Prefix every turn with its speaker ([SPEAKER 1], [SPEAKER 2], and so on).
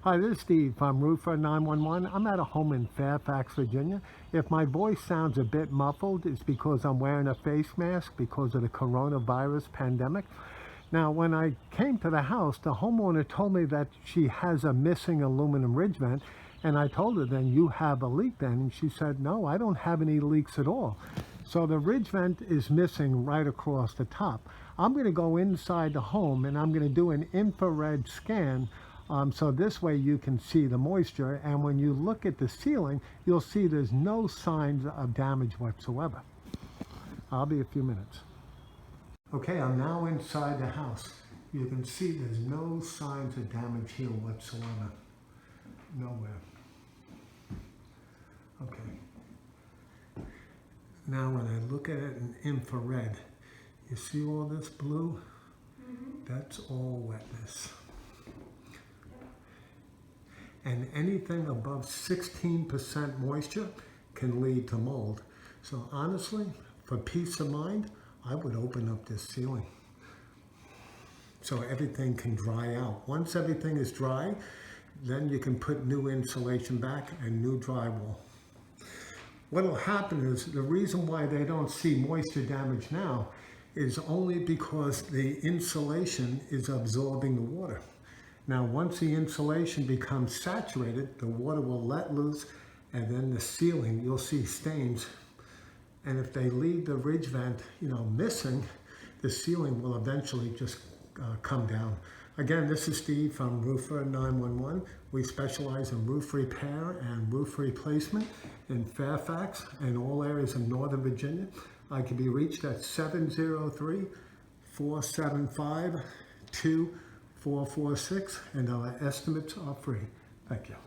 [SPEAKER 1] Hi, this is Steve from Roofer911. I'm at a home in Fairfax, Virginia. If my voice sounds a bit muffled, it's because I'm wearing a face mask because of the coronavirus pandemic. Now, when I came to the house, the homeowner told me that she has a missing aluminum ridge vent, and I told her, then you have a leak then, and she said, no, I don't have any leaks at all. So the ridge vent is missing right across the top. I'm going to go inside the home and I'm going to do an infrared scan, so this way you can see the moisture, and when you look at the ceiling, you'll see there's no signs of damage whatsoever. I'll be a few minutes. Okay, I'm now inside the house. You can see there's no signs of damage here whatsoever. Nowhere. Okay. Now when I look at it in infrared, you see all this blue? That's all wetness. And anything above 16% moisture can lead to mold. So honestly, for peace of mind, I would open up this ceiling so everything can dry out. Once everything is dry, then you can put new insulation back and new drywall. What will happen is the reason why they don't see moisture damage now is only because the insulation is absorbing the water. Now, once the insulation becomes saturated, the water will let loose, and then the ceiling, you'll see stains. And if they leave the ridge vent, missing, the ceiling will eventually just come down. Again, this is Steve from Roofer911. We specialize in roof repair and roof replacement in Fairfax and all areas of Northern Virginia. I can be reached at 703-475-2446, and our estimates are free. Thank you.